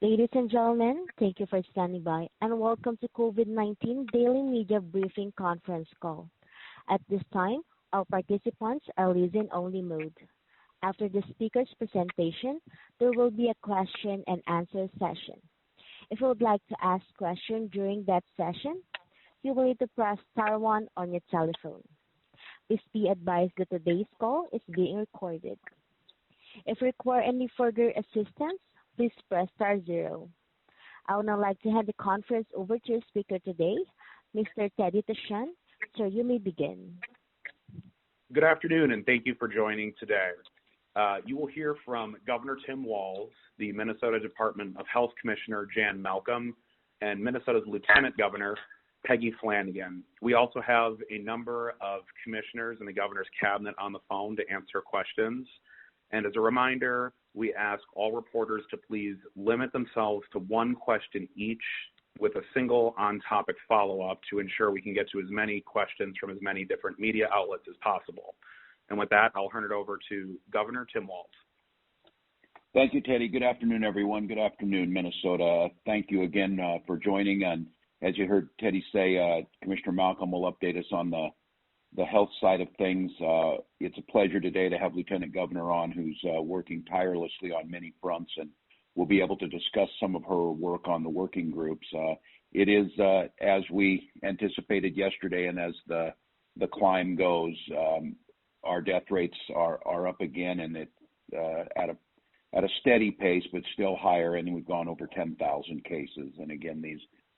Ladies and gentlemen, thank you for standing by, and welcome to COVID-19 Daily Media Briefing Conference Call. At this time, all participants are listen-only mode. After the speaker's presentation, there will be a question and answer session. If you would like to ask questions during that session, you will need to press star 1 on your telephone. Please be advised that today's call is being recorded. If you require any further assistance, please press star 0. I would now like to hand the conference over to your speaker today, Mr. Teddy Tashan. Sir, you may begin. Good afternoon, and thank you for joining today. You will hear from Governor Tim Walz, the Minnesota Department of Health Commissioner Jan Malcolm, and Minnesota's Lieutenant Governor Peggy Flanagan. We also have a number of commissioners in the governor's cabinet on the phone to answer questions. And as a reminder, we ask all reporters to please limit themselves to one question each with a single on-topic follow-up to ensure we can get to as many questions from as many different media outlets as possible. And with that, I'll turn it over to Governor Tim Walz. Thank you, Teddy. Good afternoon, everyone. Good afternoon, Minnesota. Thank you again for joining. And as you heard Teddy say, Commissioner Malcolm will update us on the health side of things. It's a pleasure today to have Lieutenant Governor on, who's working tirelessly on many fronts, and we'll be able to discuss some of her work on the working groups. It is, as we anticipated yesterday, and as the climb goes, our death rates are up again, and it at a steady pace, but still higher, and we've gone over 10,000 cases. And again,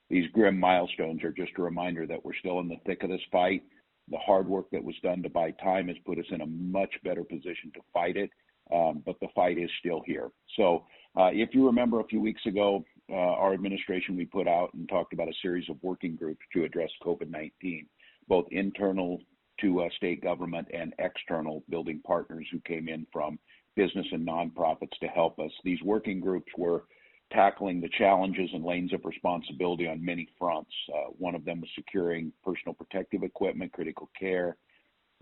these grim milestones are just a reminder that we're still in the thick of this fight. The hard work that was done to buy time has put us in a much better position to fight it, but the fight is still here. So if you remember a few weeks ago, our administration, we put out and talked about a series of working groups to address COVID-19, both internal to state government and external building partners who came in from business and nonprofits to help us. These working groups were tackling the challenges and lanes of responsibility on many fronts. One of them was securing personal protective equipment, critical care,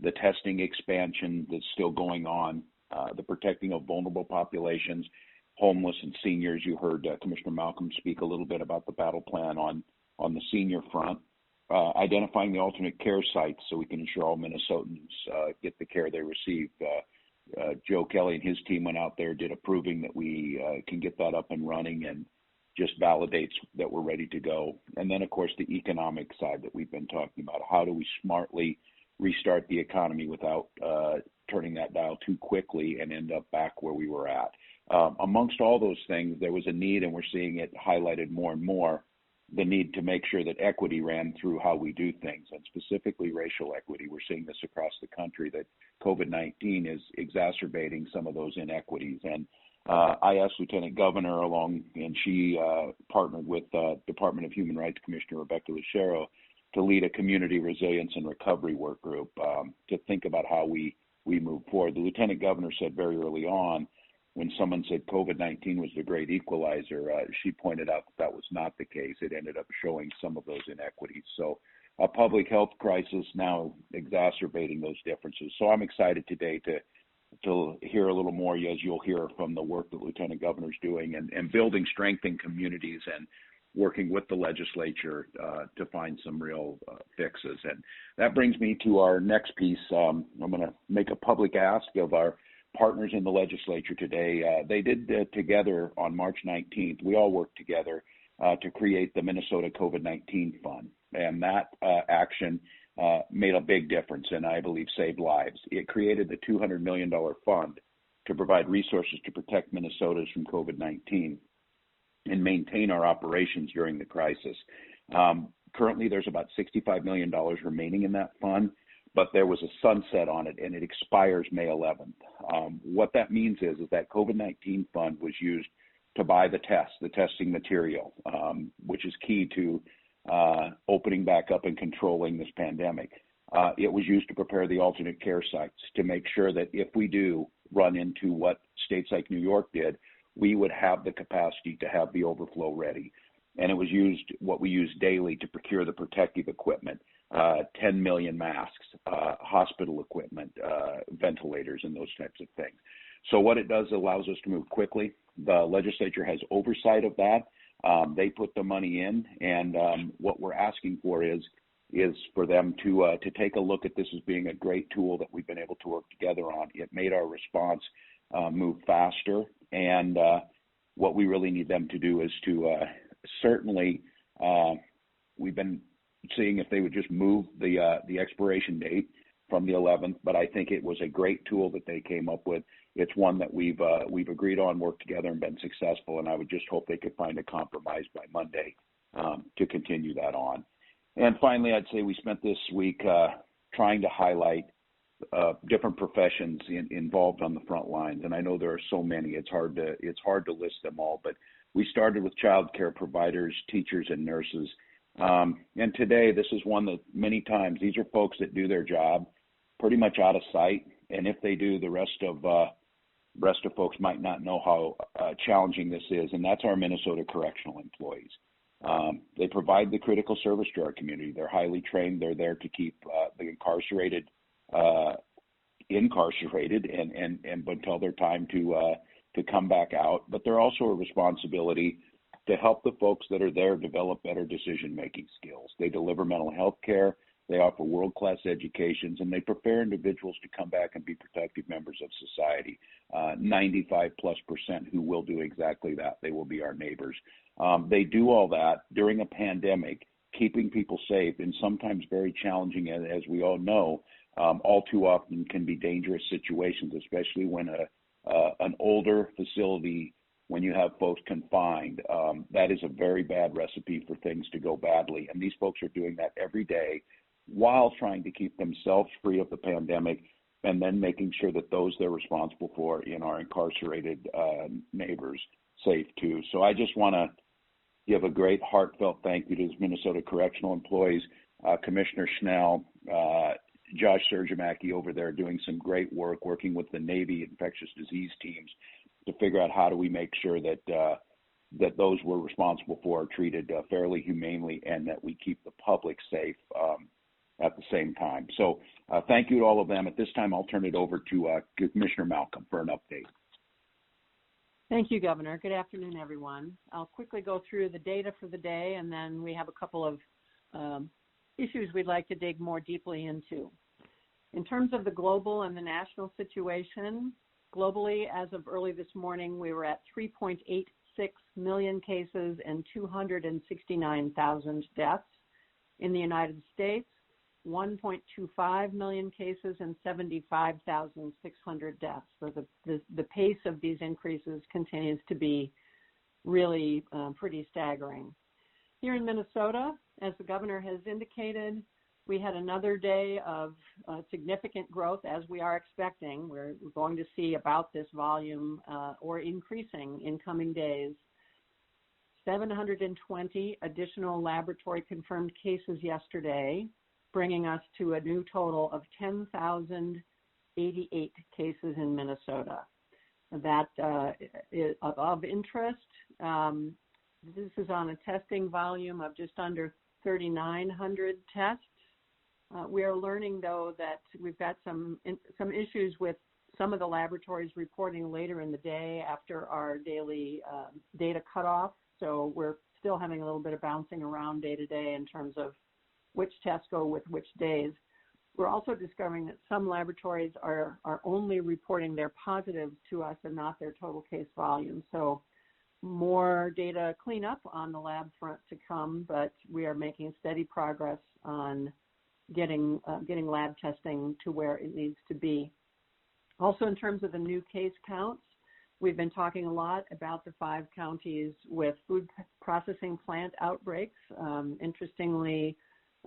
the testing expansion that's still going on, the protecting of vulnerable populations, homeless and seniors. You heard Commissioner Malcolm speak a little bit about the battle plan on the senior front, identifying the alternate care sites so we can ensure all Minnesotans get the care they receive. Joe Kelly and his team went out there, did a proving that we can get that up and running, and just validates that we're ready to go. And then, of course, the economic side that we've been talking about. How do we smartly restart the economy without turning that dial too quickly and end up back where we were at? Amongst all those things, there was a need, and we're seeing it highlighted more and more, the need to make sure that equity ran through how we do things, and specifically racial equity. We're seeing this across the country, that COVID-19 is exacerbating some of those inequities. And I asked Lieutenant Governor along, and she partnered with Department of Human Rights Commissioner Rebecca Lucero to lead a community resilience and recovery work group to think about how we move forward. The Lieutenant Governor said very early on, when someone said COVID-19 was the great equalizer, she pointed out that was not the case. It ended up showing some of those inequities. So a public health crisis now exacerbating those differences. So I'm excited today to hear a little more, as you'll hear from the work that Lieutenant Governor's doing, and building strength in communities and working with the legislature to find some real fixes. And that brings me to our next piece. I'm going to make a public ask of our partners in the legislature today. They did together on March 19th. We all worked together to create the Minnesota COVID-19 Fund. And that action made a big difference and I believe saved lives. It created the $200 million fund to provide resources to protect Minnesotans from COVID-19 and maintain our operations during the crisis. Currently, there's about $65 million remaining in that fund, but there was a sunset on it, and it expires May 11th. What that means is that COVID-19 fund was used to buy the testing material, which is key to opening back up and controlling this pandemic. It was used to prepare the alternate care sites to make sure that if we do run into what states like New York did, we would have the capacity to have the overflow ready. And it was used, what we use daily, to procure the protective equipment, 10 million masks, hospital equipment, ventilators, and those types of things. So what it does allows us to move quickly. The legislature has oversight of that. They put the money in, and what we're asking for is for them to take a look at this as being a great tool that we've been able to work together on. It made our response move faster, and what we really need them to do is to certainly we've been seeing if they would just move the expiration date from the 11th, but I think it was a great tool that they came up with. It's one that we've agreed on, worked together, and been successful, and I would just hope they could find a compromise by Monday to continue that on. And finally, I'd say we spent this week trying to highlight different professions involved on the front lines, and I know there are so many. It's hard to list them all, but we started with child care providers, teachers, and nurses. And today, this is one that many times these are folks that do their job pretty much out of sight, and if they do, the rest of folks might not know how challenging this is, and that's our Minnesota correctional employees. They provide the critical service to our community. They're highly trained. They're there to keep the incarcerated incarcerated and until their time to come back out. But they're also a responsibility to help the folks that are there develop better decision-making skills. They deliver mental health care. They offer world-class educations, and they prepare individuals to come back and be productive members of society. 95+% who will do exactly that. They will be our neighbors. They do all that during a pandemic, keeping people safe in sometimes very challenging, as we all know, all too often can be dangerous situations, especially when an older facility, when you have folks confined, that is a very bad recipe for things to go badly. And these folks are doing that every day while trying to keep themselves free of the pandemic and then making sure that those they're responsible for in our incarcerated neighbors safe too. So I just want to give a great heartfelt thank you to the Minnesota correctional employees, Commissioner Schnell, Josh Sergimaki over there doing some great work, working with the Navy infectious disease teams to figure out how do we make sure that that those we're responsible for are treated fairly humanely and that we keep the public safe at the same time. So thank you to all of them. At this time, I'll turn it over to Commissioner Malcolm for an update. Thank you, Governor. Good afternoon, everyone. I'll quickly go through the data for the day, and then we have a couple of issues we'd like to dig more deeply into. In terms of the global and the national situation, globally, as of early this morning, we were at 3.86 million cases and 269,000 deaths. In the United States, 1.25 million cases and 75,600 deaths. So the pace of these increases continues to be really pretty staggering. Here in Minnesota, as the governor has indicated, we had another day of significant growth, as we are expecting. We're going to see about this volume or increasing in coming days. 720 additional laboratory confirmed cases yesterday, bringing us to a new total of 10,088 cases in Minnesota. That is of interest. This is on a testing volume of just under 3,900 tests. We are learning, though, that we've got some issues with some of the laboratories reporting later in the day after our daily data cutoff. So we're still having a little bit of bouncing around day to day in terms of which tests go with which days. We're also discovering that some laboratories are only reporting their positives to us and not their total case volume. So more data cleanup on the lab front to come, but we are making steady progress on getting lab testing to where it needs to be. Also, in terms of the new case counts, we've been talking a lot about the 5 counties with food processing plant outbreaks. Interestingly,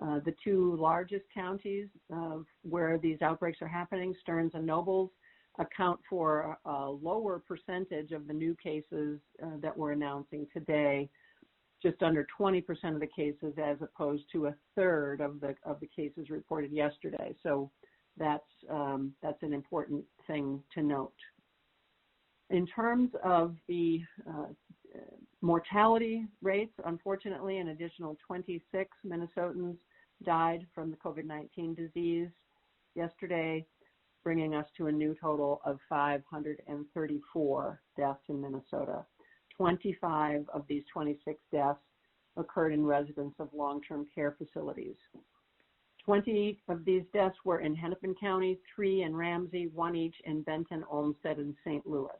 the 2 largest counties where these outbreaks are happening, Stearns and Nobles, account for a lower percentage of the new cases that we're announcing today, just under 20% of the cases as opposed to a third of the cases reported yesterday. So that's an important thing to note. In terms of the mortality rates, unfortunately, an additional 26 Minnesotans died from the COVID-19 disease yesterday. bringing us to a new total of 534 deaths in Minnesota. 25 of these 26 deaths occurred in residents of long-term care facilities. 20 of these deaths were in Hennepin County, 3 in Ramsey, 1 each in Benton, Olmsted, and St. Louis.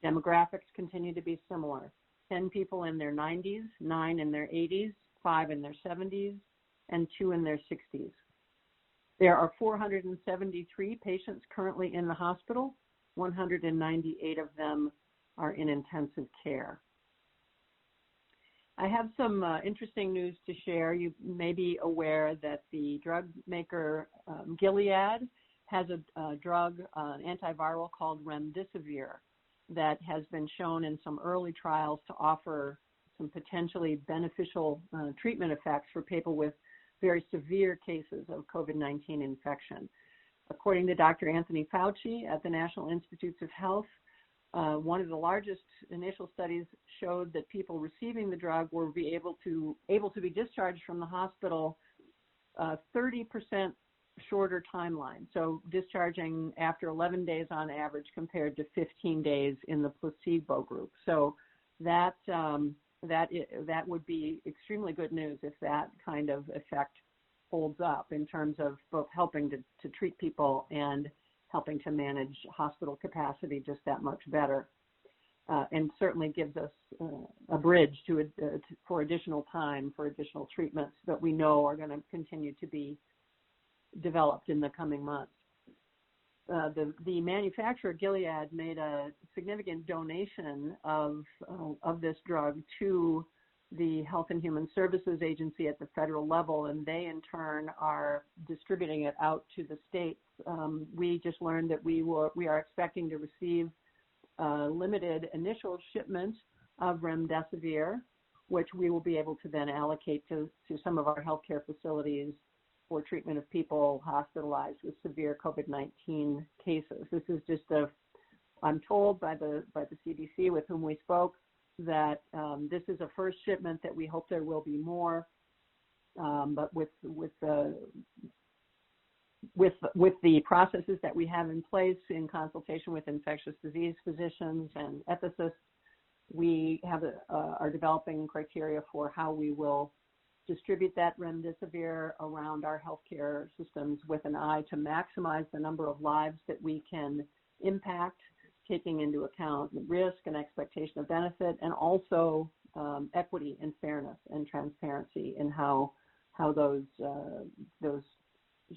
Demographics continue to be similar. 10 people in their 90s, 9 in their 80s, 5 in their 70s, and 2 in their 60s. There are 473 patients currently in the hospital. 198 of them are in intensive care. I have some interesting news to share. You may be aware that the drug maker Gilead has a drug, an antiviral called remdesivir, that has been shown in some early trials to offer some potentially beneficial treatment effects for people with very severe cases of COVID-19 infection. According to Dr. Anthony Fauci at the National Institutes of Health, one of the largest initial studies showed that people receiving the drug were able to be discharged from the hospital 30% shorter timeline. So discharging after 11 days on average compared to 15 days in the placebo group. So that would be extremely good news if that kind of effect holds up in terms of both helping to treat people and helping to manage hospital capacity just that much better, and certainly gives us a bridge for additional time for additional treatments that we know are going to continue to be developed in the coming months. The manufacturer Gilead made a significant donation of this drug to the Health and Human Services Agency at the federal level, and they in turn are distributing it out to the states. We just learned that we are expecting to receive limited initial shipments of remdesivir, which we will be able to then allocate to some of our healthcare facilities for treatment of people hospitalized with severe COVID-19 cases. This is just I'm told by the CDC with whom we spoke that this is a first shipment, that we hope there will be more, but with the processes that we have in place in consultation with infectious disease physicians and ethicists, we are developing criteria for how we will distribute that remdesivir around our healthcare systems with an eye to maximize the number of lives that we can impact, taking into account the risk and expectation of benefit, and also equity and fairness and transparency in how those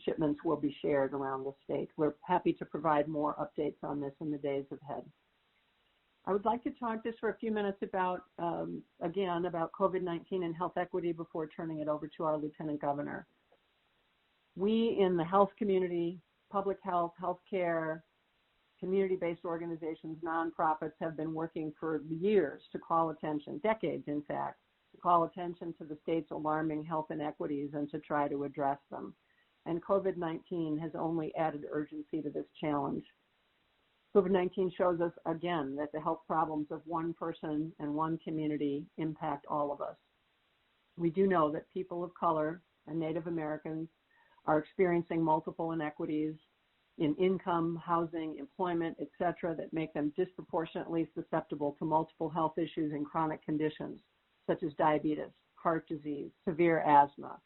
shipments will be shared around the state. We're happy to provide more updates on this in the days ahead. I would like to talk just for a few minutes about COVID-19 and health equity before turning it over to our Lieutenant Governor. We in the health community, public health, healthcare, community-based organizations, nonprofits have been working for years to call attention, decades in fact, to call attention to the state's alarming health inequities and to try to address them. And COVID-19 has only added urgency to this challenge. COVID-19 shows us again that the health problems of one person and one community impact all of us. We do know that people of color and Native Americans are experiencing multiple inequities in income, housing, employment, etc., that make them disproportionately susceptible to multiple health issues and chronic conditions such as diabetes, heart disease, severe asthma,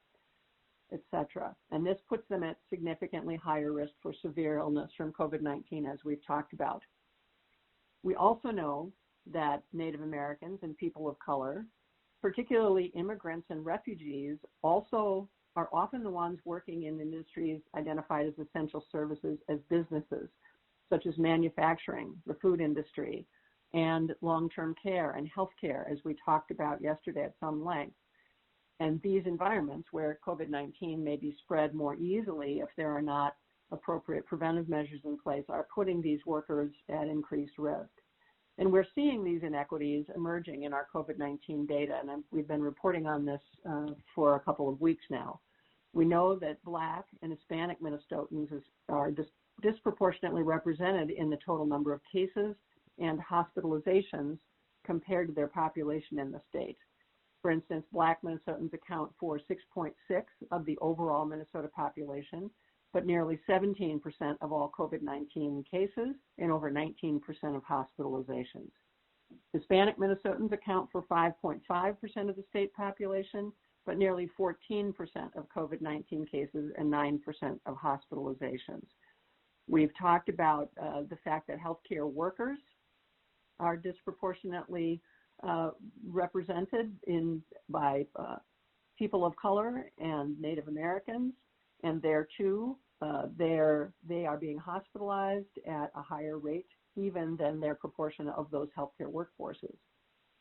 etc. And this puts them at significantly higher risk for severe illness from COVID-19, as we've talked about. We also know that Native Americans and people of color, particularly immigrants and refugees, also are often the ones working in industries identified as essential services as businesses, such as manufacturing, the food industry, and long-term care and healthcare, as we talked about yesterday at some length. And these environments where COVID-19 may be spread more easily if there are not appropriate preventive measures in place are putting these workers at increased risk. And we're seeing these inequities emerging in our COVID-19 data, and we've been reporting on this for a couple of weeks now. We know that Black and Hispanic Minnesotans are disproportionately represented in the total number of cases and hospitalizations compared to their population in the state. For instance, Black Minnesotans account for 6.6 of the overall Minnesota population, but nearly 17% of all COVID-19 cases and over 19% of hospitalizations. Hispanic Minnesotans account for 5.5% of the state population, but nearly 14% of COVID-19 cases and 9% of hospitalizations. We've talked about the fact that healthcare workers are disproportionately represented by people of color and Native Americans, and there too, they are being hospitalized at a higher rate even than their proportion of those healthcare workforces.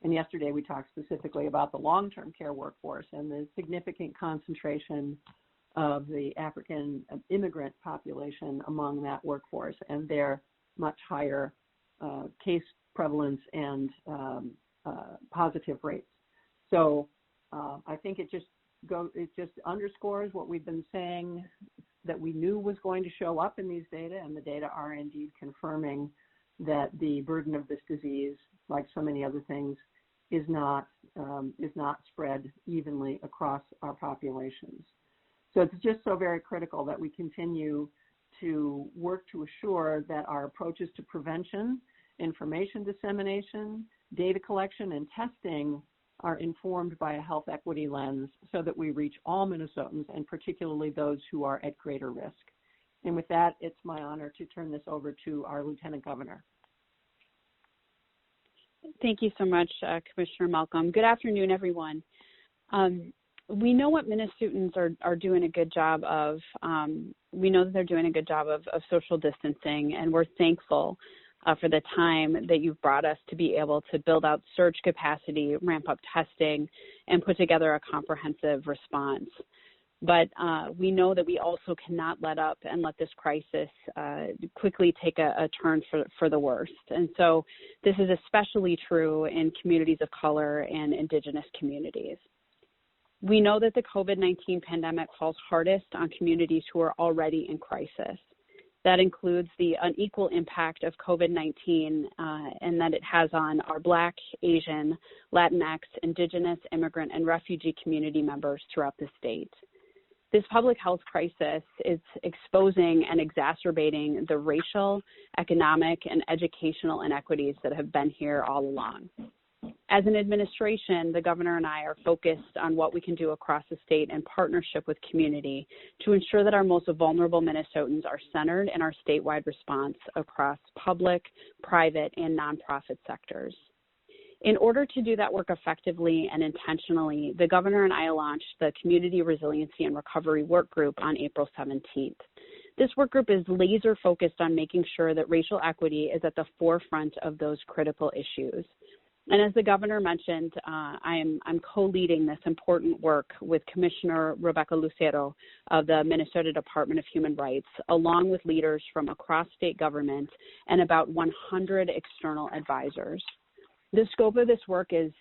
And yesterday we talked specifically about the long-term care workforce and the significant concentration of the African immigrant population among that workforce and their much higher case prevalence and positive rates. So I think it just underscores what we've been saying that we knew was going to show up in these data, and the data are indeed confirming that the burden of this disease, like so many other things, is not spread evenly across our populations. So it's just so very critical that we continue to work to assure that our approaches to prevention, information dissemination, data collection, and testing are informed by a health equity lens so that we reach all Minnesotans, and particularly those who are at greater risk. And with that, it's my honor to turn this over to our Lieutenant Governor. Thank you so much, Commissioner Malcolm. Good afternoon, everyone. We know what Minnesotans are doing a good job of. We know that they're doing a good job of social distancing, and we're thankful for the time that you've brought us to be able to build out surge capacity, ramp up testing, and put together a comprehensive response. But we know that we also cannot let up and let this crisis quickly take a turn for the worst. And so this is especially true in communities of color and Indigenous communities. We know that the COVID-19 pandemic falls hardest on communities who are already in crisis. That includes the unequal impact of COVID-19 and that it has on our Black, Asian, Latinx, Indigenous, immigrant, and refugee community members throughout the state. This public health crisis is exposing and exacerbating the racial, economic, and educational inequities that have been here all along. As an administration, the governor and I are focused on what we can do across the state in partnership with community to ensure that our most vulnerable Minnesotans are centered in our statewide response across public, private, and nonprofit sectors. In order to do that work effectively and intentionally, the governor and I launched the Community Resiliency and Recovery Work Group on April 17th. This work group is laser focused on making sure that racial equity is at the forefront of those critical issues. And as the governor mentioned, I'm co-leading this important work with Commissioner Rebecca Lucero of the Minnesota Department of Human Rights, along with leaders from across state government and about 100 external advisors. The scope of this work is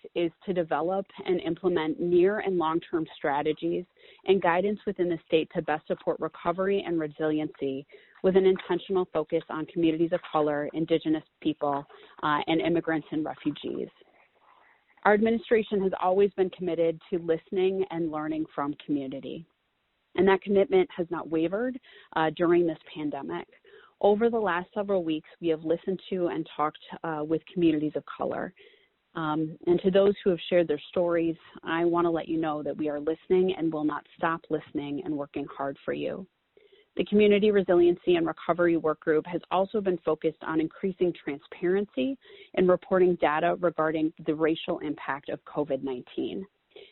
to develop and implement near and long-term strategies and guidance within the state to best support recovery and resiliency with an intentional focus on communities of color, Indigenous people, and immigrants and refugees. Our administration has always been committed to listening and learning from community, and that commitment has not wavered during this pandemic. Over the last several weeks, we have listened to and talked with communities of color. And to those who have shared their stories, I want to let you know that we are listening and will not stop listening and working hard for you. The Community Resiliency and Recovery Work Group has also been focused on increasing transparency and reporting data regarding the racial impact of COVID-19.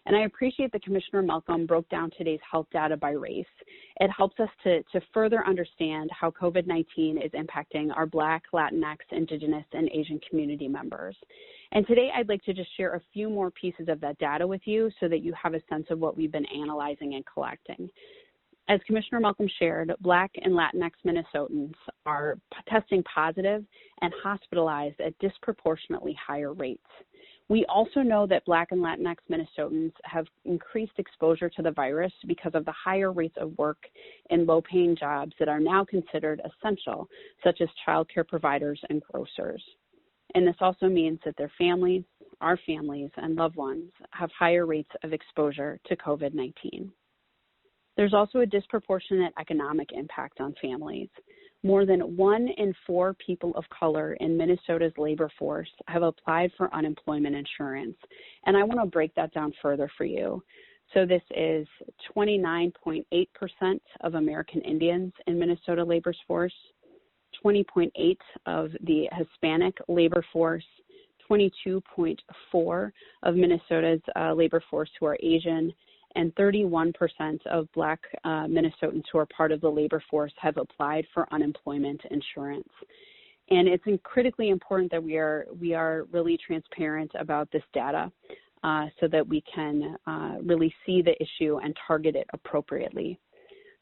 And I appreciate that Commissioner Malcolm broke down today's health data by race. It helps us to further understand how COVID-19 is impacting our Black, Latinx, Indigenous, and Asian community members. And today I'd like to just share a few more pieces of that data with you so that you have a sense of what we've been analyzing and collecting. As Commissioner Malcolm shared, Black and Latinx Minnesotans are testing positive and hospitalized at disproportionately higher rates. We also know that Black and Latinx Minnesotans have increased exposure to the virus because of the higher rates of work in low-paying jobs that are now considered essential, such as childcare providers and grocers. And this also means that their families, our families, and loved ones have higher rates of exposure to COVID-19. There's also a disproportionate economic impact on families. More than 1 in 4 people of color in Minnesota's labor force have applied for unemployment insurance. And I want to break that down further for you. So this is 29.8% of American Indians in Minnesota labor force, 20.8% of the Hispanic labor force, 22.4% of Minnesota's labor force who are Asian, and 31% of Black Minnesotans who are part of the labor force have applied for unemployment insurance. And it's critically important that we are really transparent about this data so that we can really see the issue and target it appropriately.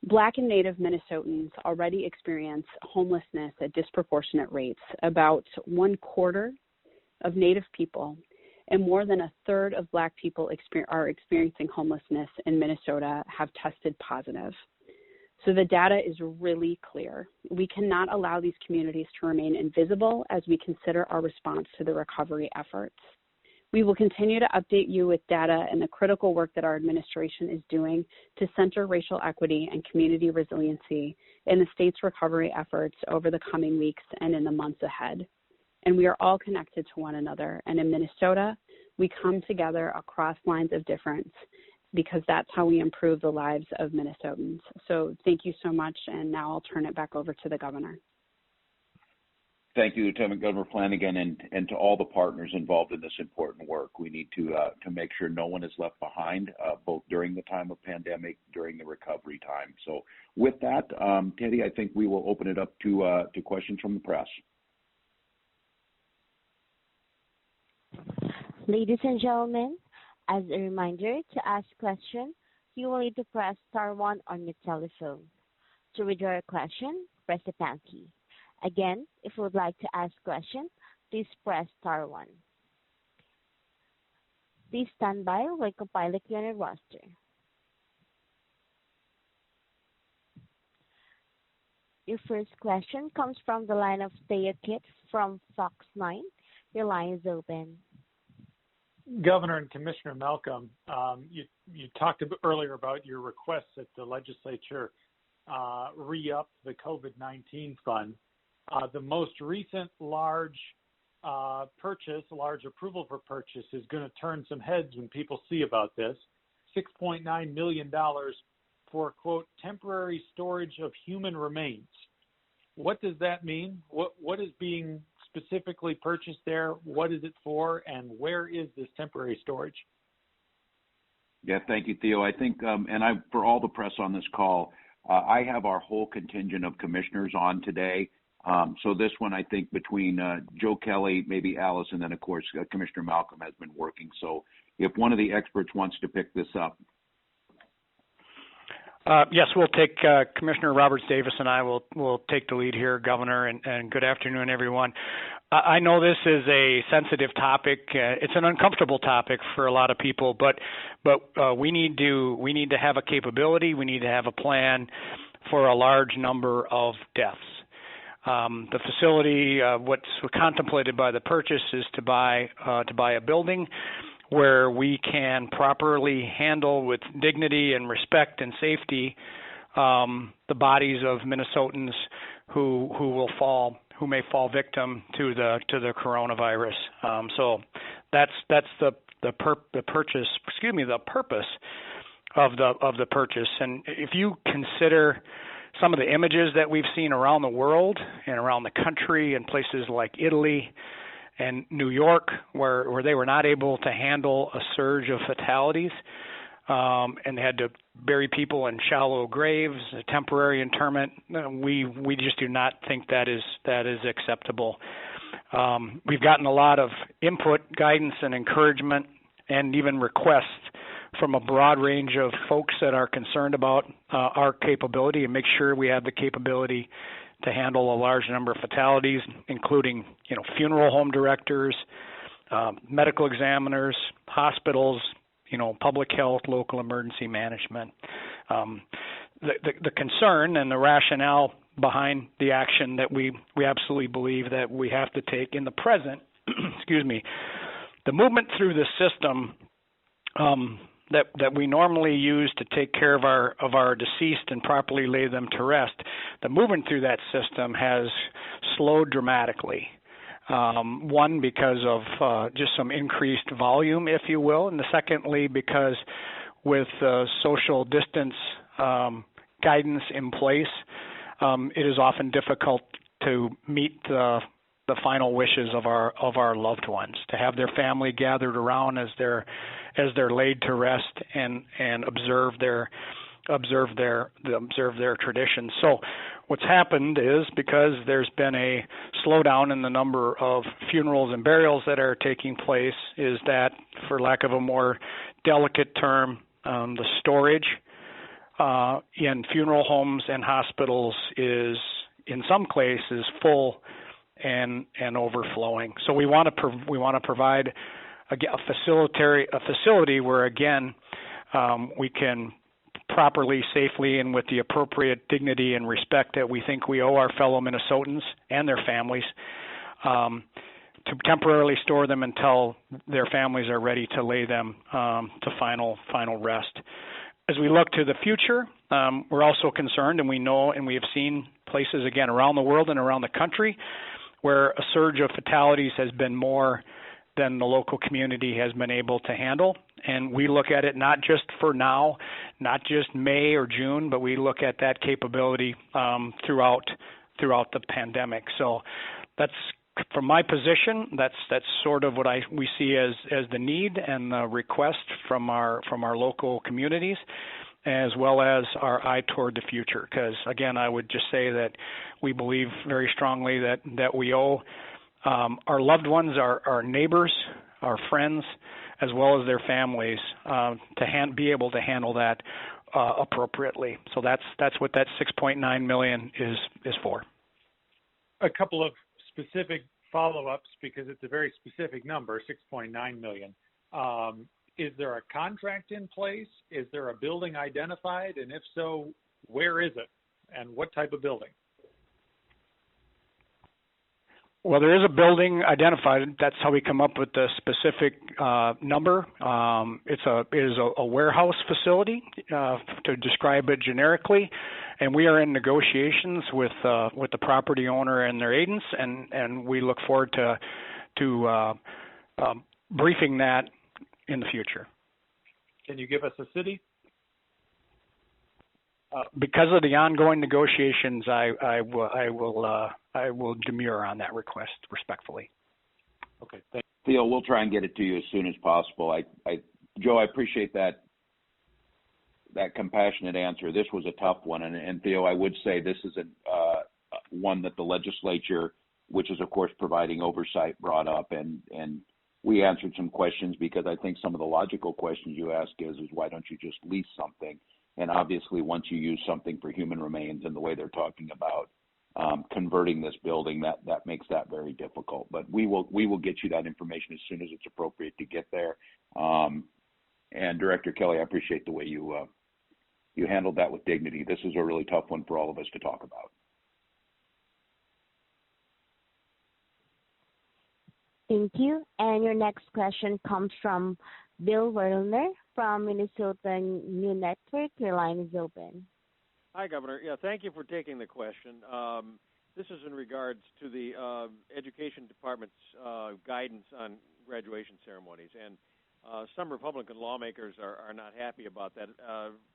Black and Native Minnesotans already experience homelessness at disproportionate rates. About 1/4 of Native people and more than 1/3 of Black people are experiencing homelessness in Minnesota have tested positive. So the data is really clear. We cannot allow these communities to remain invisible as we consider our response to the recovery efforts. We will continue to update you with data and the critical work that our administration is doing to center racial equity and community resiliency in the state's recovery efforts over the coming weeks and in the months ahead. And we are all connected to one another. And in Minnesota, we come together across lines of difference because that's how we improve the lives of Minnesotans. So thank you so much. And now I'll turn it back over to the governor. Thank you, Lieutenant Governor Flanagan, and to all the partners involved in this important work. We need to make sure no one is left behind, both during the time of pandemic, during the recovery time. So with that, Teddy, I think we will open it up to questions from the press. Ladies and gentlemen, as a reminder, to ask a question, you will need to press *1 on your telephone. To withdraw a question, press the # key. Again, if you would like to ask a question, please press *1. Please stand by while we compile the Q&A roster. Your first question comes from the line of Thea Kit from Fox 9. Your line is open. Governor and Commissioner Malcolm, you talked earlier about your requests that the legislature re-up the COVID-19 fund. The most recent large approval for purchase is going to turn some heads when people see about this. $6.9 million for, quote, temporary storage of human remains. What does that mean? What is being specifically purchased there? What is it for? And where is this temporary storage? Yeah, thank you, Theo. I think, for all the press on this call, I have our whole contingent of commissioners on today. So this one, I think, between Joe Kelly, maybe Alice, and then, of course, Commissioner Malcolm has been working. So if one of the experts wants to pick this up. Yes, we'll take Commissioner Roberts Davis and I will take the lead here, Governor, and good afternoon, everyone. I know this is a sensitive topic. It's an uncomfortable topic for a lot of people, but we need to have a capability. We need to have a plan for a large number of deaths. The facility, what's contemplated by the purchase is to buy a building where we can properly handle with dignity and respect and safety the bodies of Minnesotans who may fall victim to the coronavirus. So that's the purchase. Excuse me, the purpose of the purchase. And if you consider some of the images that we've seen around the world and around the country in places like Italy and New York, where they were not able to handle a surge of fatalities, and they had to bury people in shallow graves, a temporary interment. We just do not think that is acceptable. We've gotten a lot of input, guidance, and encouragement, and even requests from a broad range of folks that are concerned about our capability and make sure we have the capability to handle a large number of fatalities, including, funeral home directors, medical examiners, hospitals, public health, local emergency management. The concern and the rationale behind the action that we absolutely believe that we have to take in the present, excuse me, the movement through the system, that we normally use to take care of our deceased and properly lay them to rest, the movement through that system has slowed dramatically. One, because of just some increased volume, if you will, and secondly, because with social distance guidance in place, it is often difficult to meet the final wishes of our loved ones, to have their family gathered around as they're laid to rest and observe their traditions. So what's happened is, because there's been a slowdown in the number of funerals and burials that are taking place, is that, for lack of a more delicate term, the storage in funeral homes and hospitals is in some cases full and overflowing. So we want to provide a facility where, again, we can properly, safely, and with the appropriate dignity and respect that we think we owe our fellow Minnesotans and their families, to temporarily store them until their families are ready to lay them to final rest. As we look to the future, we're also concerned, and we know and we have seen places, again, around the world and around the country where a surge of fatalities has been more than the local community has been able to handle. And we look at it not just for now, not just May or June, but we look at that capability throughout the pandemic. So that's, from my position, that's sort of what we see as the need and the request from our local communities, as well as our eye toward the future. Because, again, I would just say that we believe very strongly that we owe our loved ones, our neighbors, our friends, as well as their families, to be able to handle that appropriately. So that's what that $6.9 million is for. A couple of specific follow-ups, because it's a very specific number, $6.9 million. Is there a contract in place? Is there a building identified? And if so, where is it? And what type of building? Well, there is a building identified. That's how we come up with the specific number. It is a warehouse facility, to describe it generically, and we are in negotiations with the property owner and their agents, and we look forward to briefing that in the future. Can you give us a city? Because of the ongoing negotiations, I will demur on that request respectfully. Okay, thank you. Theo, we'll try and get it to you as soon as possible. Joe, I appreciate that compassionate answer. This was a tough one, and Theo, I would say this is one that the legislature, which is of course providing oversight, brought up, and we answered some questions, because I think some of the logical questions you ask is why don't you just lease something? And obviously, once you use something for human remains and the way they're talking about converting this building, that makes that very difficult. But we will get you that information as soon as it's appropriate to get there. And Director Kelly, I appreciate the way you handled that with dignity. This is a really tough one for all of us to talk about. Thank you. And your next question comes from Bill Werner from Minnesota New Network. Your line is open. Hi, Governor. Yeah, thank you for taking the question. This is in regards to the Education Department's guidance on graduation ceremonies, and some Republican lawmakers are not happy about that.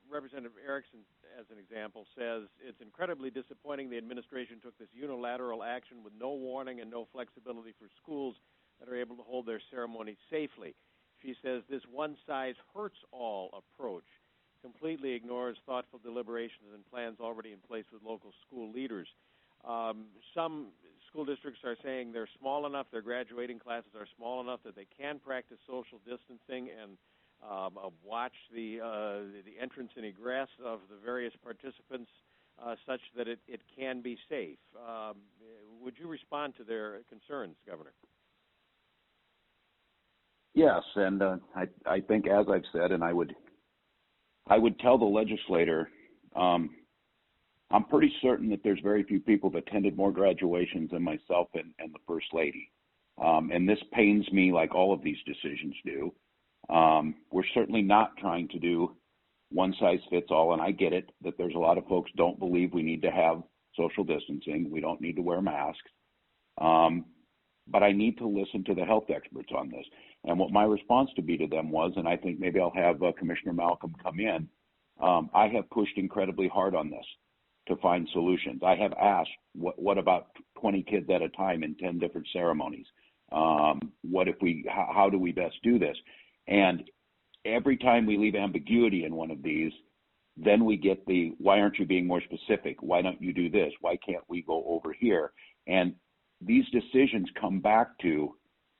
Representative Erickson, as an example, says it's incredibly disappointing the administration took this unilateral action with no warning and no flexibility for schools that are able to hold their ceremonies safely. She says this one-size-hurts-all approach completely ignores thoughtful deliberations and plans already in place with local school leaders. Some school districts are saying they're small enough, their graduating classes are small enough that they can practice social distancing and watch the entrance and egress of the various participants such that it can be safe. Would you respond to their concerns, Governor? Yes, and I think, as I've said, and I would tell the legislator, I'm pretty certain that there's very few people that attended more graduations than myself and the First Lady. And this pains me like all of these decisions do. We're certainly not trying to do one size fits all, and I get it that there's a lot of folks don't believe we need to have social distancing. We don't need to wear masks. But I need to listen to the health experts on this. And what my response to be to them was, and I think maybe I'll have Commissioner Malcolm come in, I have pushed incredibly hard on this to find solutions. I have asked, what about 20 kids at a time in 10 different ceremonies? How do we best do this? And every time we leave ambiguity in one of these, then we get why aren't you being more specific? Why don't you do this? Why can't we go over here? And these decisions come back to,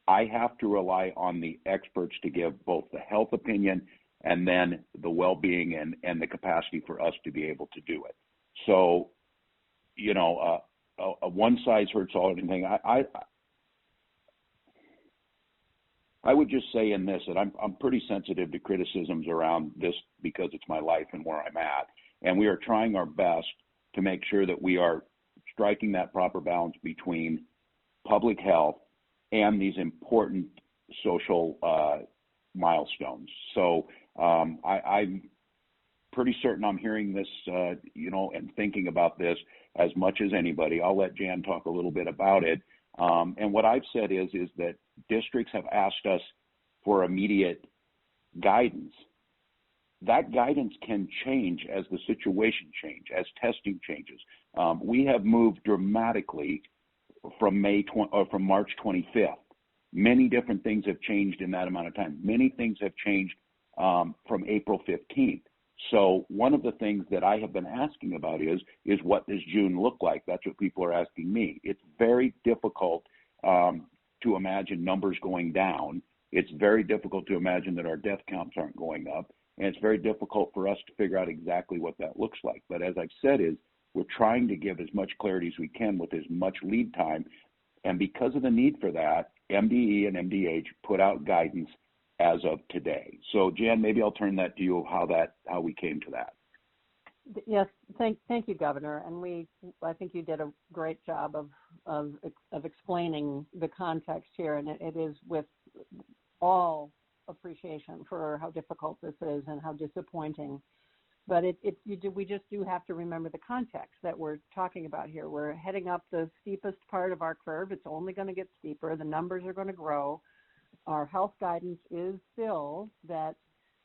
I have to rely on the experts to give both the health opinion and then the well-being and the capacity for us to be able to do it. So, a one size hurts all anything. I would just say in this that I'm pretty sensitive to criticisms around this because it's my life and where I'm at. And we are trying our best to make sure that we are striking that proper balance between public health and these important social milestones. So I'm pretty certain I'm hearing this, and thinking about this as much as anybody. I'll let Jan talk a little bit about it. And what I've said is that districts have asked us for immediate guidance. That guidance can change as the situation changes, as testing changes. We have moved dramatically from March 25th. Many different things have changed in that amount of time. Many things have changed from April 15th. So one of the things that I have been asking about is what does June look like? That's what people are asking me. It's very difficult to imagine numbers going down. It's very difficult to imagine that our death counts aren't going up. And it's very difficult for us to figure out exactly what that looks like. But as I've said, we're trying to give as much clarity as we can with as much lead time. And because of the need for that, MDE and MDH put out guidance as of today. So Jan, maybe I'll turn that to you, how we came to that. Yes, thank you, Governor. And I think you did a great job of explaining the context here, and it is with all appreciation for how difficult this is and how disappointing. But we just do have to remember the context that we're talking about here. We're heading up the steepest part of our curve. It's only going to get steeper. The numbers are going to grow. Our health guidance is still that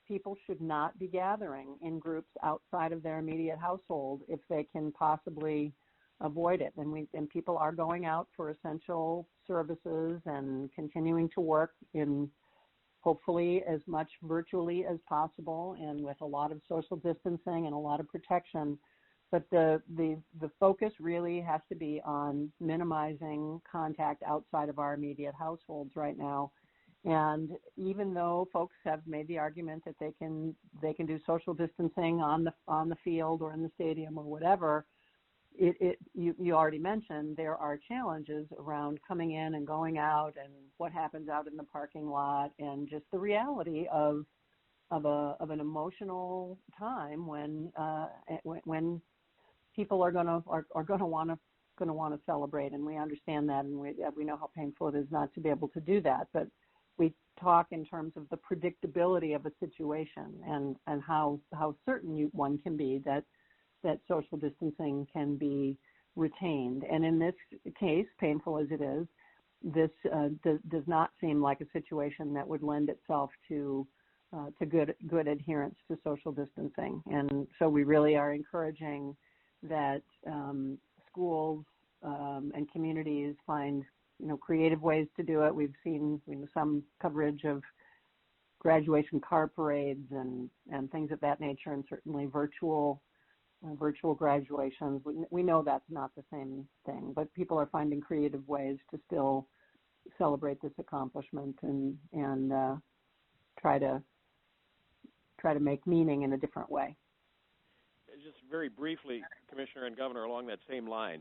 people should not be gathering in groups outside of their immediate household if they can possibly avoid it. And people are going out for essential services and continuing to work in hopefully as much virtually as possible and with a lot of social distancing and a lot of protection. But the focus really has to be on minimizing contact outside of our immediate households right now. And even though folks have made the argument that they can do social distancing on the field or in the stadium or whatever, you already mentioned there are challenges around coming in and going out and what happens out in the parking lot and just the reality of an emotional time when people are going to want to celebrate, and we understand that, and we know how painful it is not to be able to do that, but we talk in terms of the predictability of a situation and how certain one can be that social distancing can be retained. And in this case, painful as it is, this does not seem like a situation that would lend itself to good adherence to social distancing. And so we really are encouraging that schools and communities find creative ways to do it. We've seen some coverage of graduation car parades and things of that nature, and certainly virtual graduations. We know that's not the same thing, but people are finding creative ways to still celebrate this accomplishment and try to make meaning in a different way. Just very briefly, Commissioner and Governor, along that same line,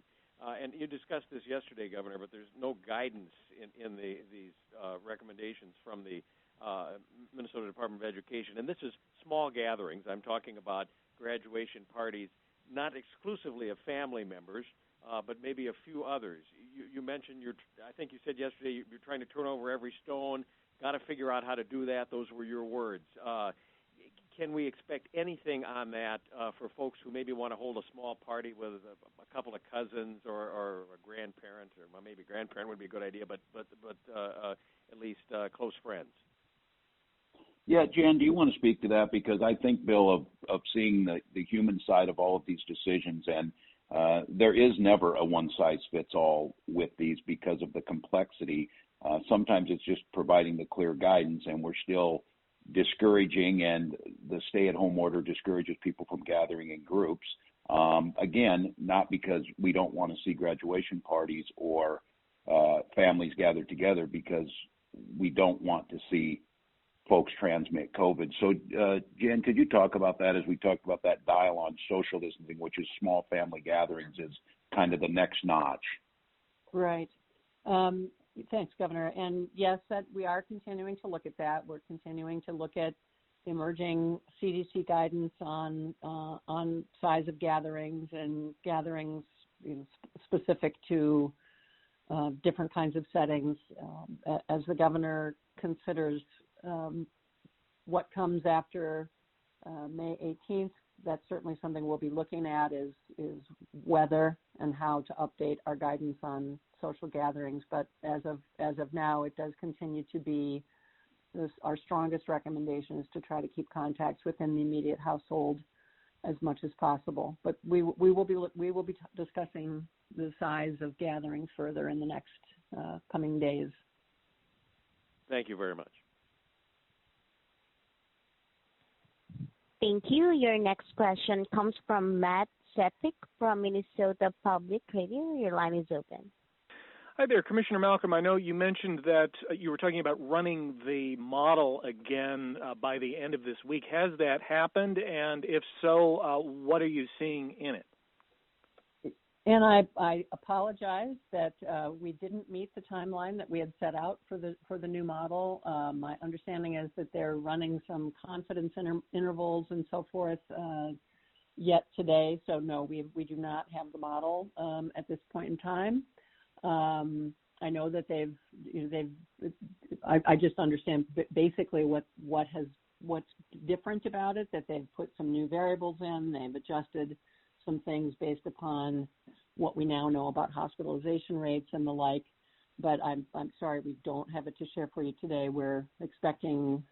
and you discussed this yesterday, Governor, but there's no guidance in these recommendations from the Minnesota Department of Education. And this is small gatherings. I'm talking about graduation parties, not exclusively of family members, but maybe a few others. You mentioned I think you said yesterday you're trying to turn over every stone got to figure out how to do that. Those were your words. Can we expect anything on that for folks who maybe want to hold a small party with a couple of cousins or a grandparent, or well, maybe grandparent would be a good idea, but at least close friends? Yeah, Jan, do you want to speak to that? Because I think, Bill, of seeing the human side of all of these decisions, and there is never a one-size-fits-all with these because of the complexity. Sometimes it's just providing the clear guidance, and we're still discouraging, and the stay-at-home order discourages people from gathering in groups. Again, not because we don't want to see graduation parties or families gathered together, because we don't want to see folks transmit COVID. So, Jan, could you talk about that as we talked about that dial on social distancing, which is small family gatherings, is kind of the next notch? Right. Thanks, Governor. And yes, that we are continuing to look at that. We're continuing to look at emerging CDC guidance on size of gatherings and gatherings specific to different kinds of settings. As the governor considers what comes after May 18th, that's certainly something we'll be looking at is whether and how to update our guidance on social gatherings. But as of now, it does continue to be our strongest recommendation is to try to keep contacts within the immediate household as much as possible. But we will be discussing the size of gatherings further in the next coming days. Thank you very much. Thank you. Your next question comes from Matt Sepik from Minnesota Public Radio. Your line is open. Hi there, Commissioner Malcolm. I know you mentioned that you were talking about running the model again by the end of this week. Has that happened? And if so, what are you seeing in it? And I apologize that we didn't meet the timeline that we had set out for the new model. My understanding is that they're running some confidence intervals and so forth yet today. So no, we do not have the model at this point in time. I know that I just understand basically what's different about it, that they've put some new variables in, they've adjusted some things based upon what we now know about hospitalization rates and the like. But I'm sorry, we don't have it to share for you today. We're expecting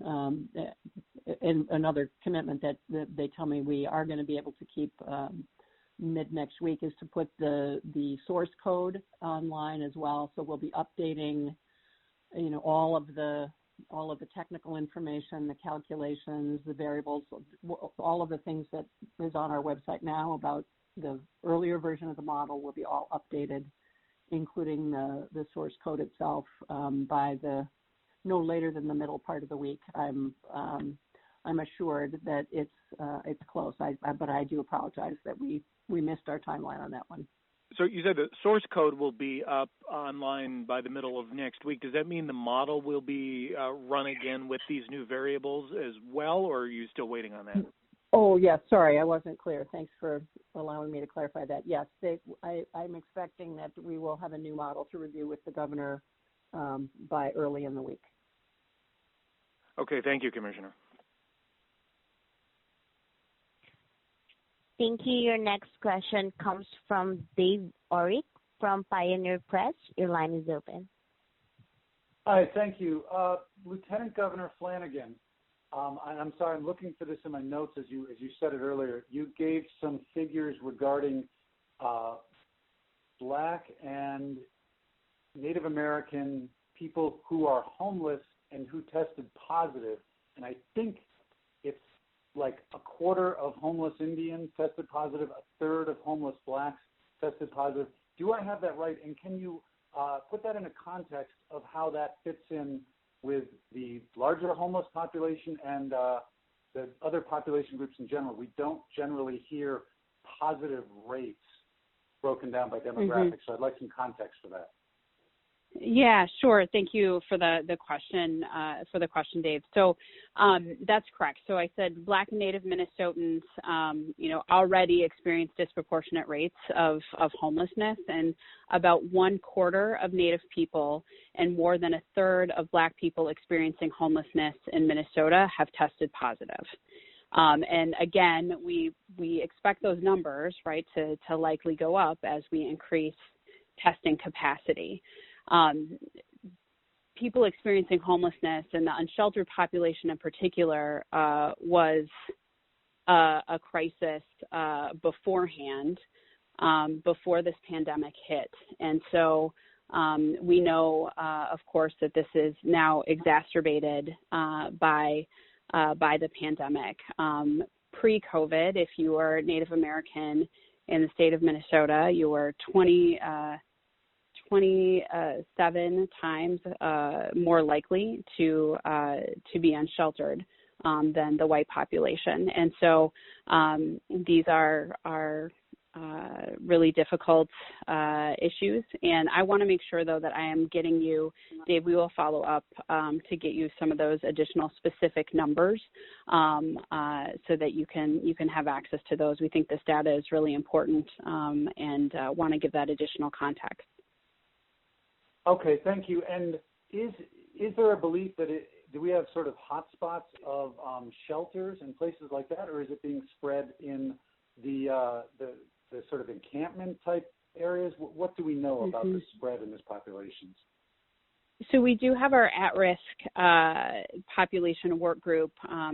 another commitment that they tell me we are going to be able to keep mid next week is to put the source code online as well. So we'll be updating, all of the technical information, the calculations, the variables, all of the things that is on our website now about the earlier version of the model will be all updated, including the source code itself by no later than the middle part of the week. I'm assured that it's close. But I do apologize that we missed our timeline on that one. So you said the source code will be up online by the middle of next week. Does that mean the model will be run again with these new variables as well, or are you still waiting on that? Oh, yes. Sorry, I wasn't clear. Thanks for allowing me to clarify that. Yes, I'm expecting that we will have a new model to review with the governor by early in the week. Okay. Thank you, Commissioner. Thank you. Your next question comes from Dave Orick from Pioneer Press. Your line is open. Hi, thank you. Lieutenant Governor Flanagan, I'm sorry, I'm looking for this in my notes as you said it earlier. You gave some figures regarding Black and Native American people who are homeless and who tested positive, and I think it's like a quarter of homeless Indians tested positive, a third of homeless Blacks tested positive. Do I have that right? And can you put that in a context of how that fits in with the larger homeless population and the other population groups in general? We don't generally hear positive rates broken down by demographics, so I'd like some context for that. Yeah, sure. Thank you for the question, Dave. So that's correct. So I said Black and Native Minnesotans, already experience disproportionate rates of homelessness, and about 1/4 of Native people and more than 1/3 of Black people experiencing homelessness in Minnesota have tested positive. And again, we expect those numbers, right, to likely go up as we increase testing capacity. People experiencing homelessness and the unsheltered population in particular was a crisis beforehand, before this pandemic hit. And so we know, of course, that this is now exacerbated by the pandemic. Pre-COVID, if you were Native American in the state of Minnesota, you were 27 times more likely to be unsheltered than the white population. And so these are really difficult issues. And I want to make sure, though, that I am getting you, Dave, we will follow up to get you some of those additional specific numbers so that you can have access to those. We think this data is really important and want to give that additional context. Okay, thank you. And is there a belief that do we have sort of hotspots of shelters and places like that, or is it being spread in the sort of encampment type areas? What do we know about the spread in this population? So we do have our at-risk population work group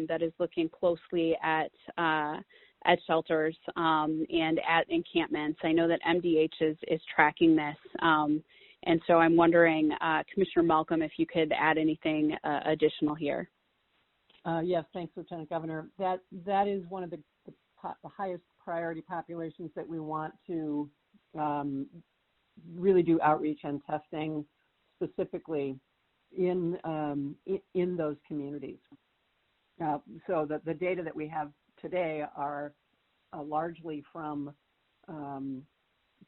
that is looking closely at shelters and at encampments. I know that MDH is tracking this. And so I'm wondering, Commissioner Malcolm, if you could add anything additional here. Yes, thanks, Lieutenant Governor. That is one of the highest priority populations that we want to really do outreach and testing specifically in those communities. So the data that we have today are largely from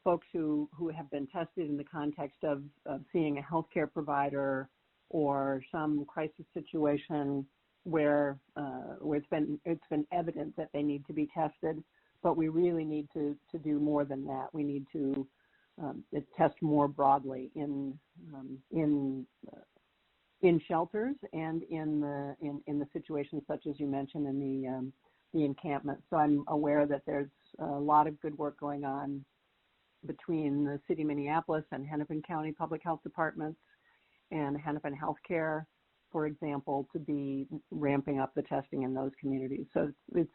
folks who have been tested in the context of seeing a healthcare provider or some crisis situation where it's been evident that they need to be tested. But we really need to do more than that. We need to test more broadly in shelters and in the situations such as you mentioned in the encampment. So I'm aware that there's a lot of good work going on between the City of Minneapolis and Hennepin County Public Health Departments and Hennepin Healthcare, for example, to be ramping up the testing in those communities. So it's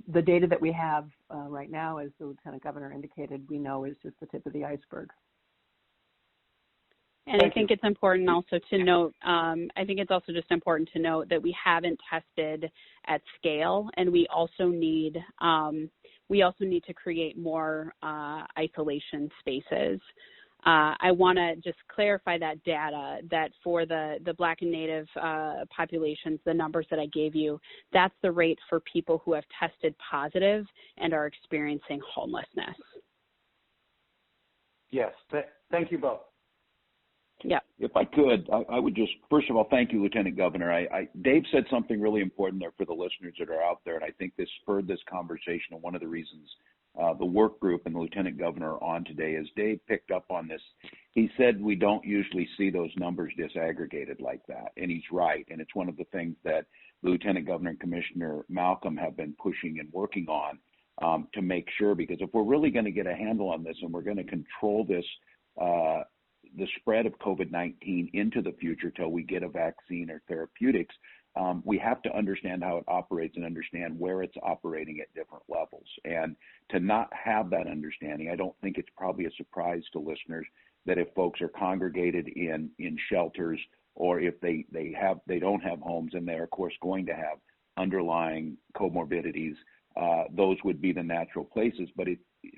the data that we have right now, as the Lieutenant Governor indicated, we know is just the tip of the iceberg. And I think it's important also to note, I think it's also just important to note that we haven't tested at scale, and we also need to create more isolation spaces. I want to just clarify that data, that for the Black and Native populations, the numbers that I gave you, that's the rate for people who have tested positive and are experiencing homelessness. Yes, thank you both. Yeah. If I could, I would just, first of all, thank you, Lieutenant Governor. Dave said something really important there for the listeners that are out there, and I think this spurred this conversation. And one of the reasons the work group and the Lieutenant Governor are on today is Dave picked up on this. He said we don't usually see those numbers disaggregated like that, and he's right. And it's one of the things that the Lieutenant Governor and Commissioner Malcolm have been pushing and working on to make sure, because if we're really going to get a handle on this and we're going to control this, the spread of COVID-19 into the future till we get a vaccine or therapeutics, we have to understand how it operates and understand where it's operating at different levels. And to not have that understanding, I don't think it's probably a surprise to listeners that if folks are congregated in shelters, or if they don't have homes and they're of course going to have underlying comorbidities, those would be the natural places, but